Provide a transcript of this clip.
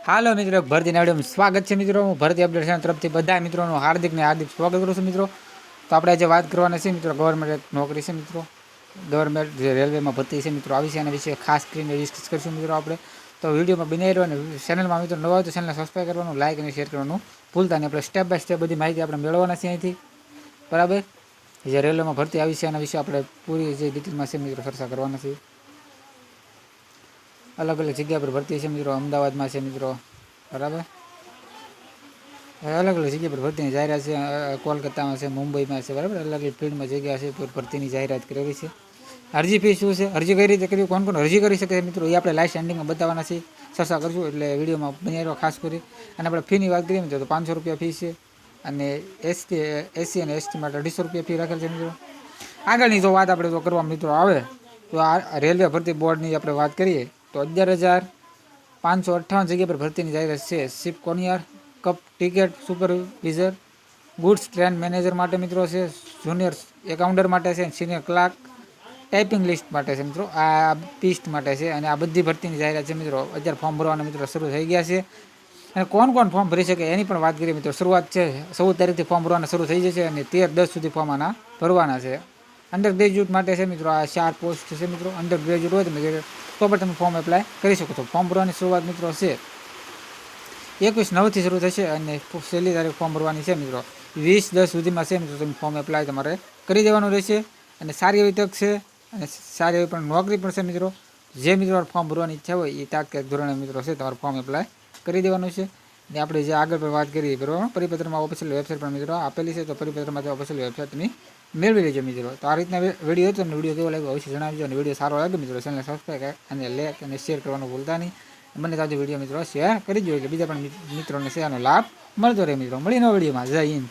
હાલો મિત્રો, ભરતીના વિડીયોમાં સ્વાગત છે મિત્રો. હું ભરતી અપડેટ ચેનલ તરફથી બધા મિત્રોનું હાર્દિક સ્વાગત કરું છું મિત્રો. તો આપણે આજે વાત કરવાના છે મિત્રો, ગવર્મેન્ટ નોકરી છે મિત્રો, ગવર્મેન્ટ જે રેલવેમાં ભરતી છે મિત્રો, આવી છે એના વિશે ખાસ કરીને ડિસ્કસ કરીશું મિત્રો આપણે. તો વિડીયોમાં બનાવી રહ્યો અને ચેનલમાં મિત્રો નવા હોય તો ચેનલને સબસ્ક્રાઈબ કરવાનું, લાઇક અને શેર કરવાનું ભૂલતા નહીં. આપણે સ્ટેપ બાય સ્ટેપ બધી માહિતી આપણે મેળવવાના છે અહીંથી, બરાબર. જે રેલવેમાં ભરતી આવી છે એના વિશે આપણે પૂરી જે ડિટેલમાં છે મિત્રો ચર્ચા કરવાના છે. અલગ અલગ જગ્યા પર ભરતી છે મિત્રો. અમદાવાદમાં છે મિત્રો, બરાબર. અલગ અલગ જગ્યા પર ભરતીની જાહેરાત છે. કોલકાતામાં છે, મુંબઈમાં છે, બરાબર. અલગ અલગ ફિલ્ડમાં જગ્યા છે ભરતીની જાહેરાત કરેલી છે. અરજી ફી શું છે, અરજી કઈ રીતે કરવી, કોણ કોણ અરજી કરી શકે મિત્રો, એ આપણે લાસ્ટ એન્ડિંગમાં બતાવવાના છે, ચર્ચા કરશું. એટલે વિડીયોમાં બની રહ્યો ખાસ કરી. અને આપણે ફીની વાત કરીએ મિત્રો તો 500 રૂપિયા ફી છે. અને એસસી અને એસટી માટે 250 રૂપિયા ફી રાખેલ છે મિત્રો. આગળની જો વાત આપણે તો કરવા મિત્રો આવે તો આ રેલવે ભરતી બોર્ડની આપણે વાત કરીએ તો 11,558 જગ્યા પર ભરતીની જાહેરાત છે. શિપ કોનિયર, કપ ticket supervisor, goods train manager માટે મિત્રો છે, જુનિયર એકાઉન્ટર માટે છે, સિનિયર ક્લાર્ક, ટાઈપિંગ લિસ્ટ માટે છે મિત્રો, આ પીસ્ટ માટે છે. અને આ બધી ભરતીની જાહેરાત છે મિત્રો. અત્યારે ફોર્મ ભરવાના મિત્રો શરૂ થઈ ગયા છે. અને કોણ કોણ ફોર્મ ભરી શકે એની પણ વાત કરીએ મિત્રો. શરૂઆત છે 14 તારીખથી ફોર્મ ભરવાના શરૂ થઈ જશે અને 13-10 સુધી ફોર્મ આના ભરવાના છે. અંડર ગ્રેજ્યુએટ માટે છે મિત્રો, આ 4 પોસ્ટ છે મિત્રો. અંડર ગ્રેજ્યુએટ હોય તો પણ તમે ફોર્મ એપ્લાય કરી શકો છો. ફોર્મ ભરવાની શરૂઆત મિત્રો છે 21/9થી શરૂ થશે અને છેલ્લી તારીખ ફોર્મ ભરવાની છે મિત્રો 20-10 સુધીમાં છે મિત્રો. તમે ફોર્મ એપ્લાય તમારે કરી દેવાનું રહેશે. અને સારી એવી તક છે અને સારી એવી પણ નોકરી પણ છે મિત્રો. જે મિત્રો ફોર્મ ભરવાની ઈચ્છા હોય એ તાત્કાલિક ધોરણે મિત્રો છે તમારે ફોર્મ એપ્લાય કરી દેવાનું છે. અને આપણે જે આગળ પર વાત કરીએ બરાબર, પરિપત્રમાં ઓફિશિયલ વેબસાઇટ પણ મિત્રો આપેલી છે. તો પરિપત્રમાં ઓફિશિયલ વેબસાઇટ તમે મેળવી લેજો મિત્રો. તો આ રીતના વિડીયો હતો. તમને વિડીયો કેવો લાગ્યો અવશ્ય જણાવજો. અને વિડીયો સારો લાગે મિત્રો ચેનલને સબસ્ક્રાઈબ અને લાઈક અને શેર કરવાનું ભૂલતા નહીં. મને તાજો વિડીયો મિત્રો શેર કરી દો એટલે બીજા પણ મિત્રોને શેરનો લાભ મળતો રહે મિત્રો. મળીને વિડીયોમાં જય હિન્દ.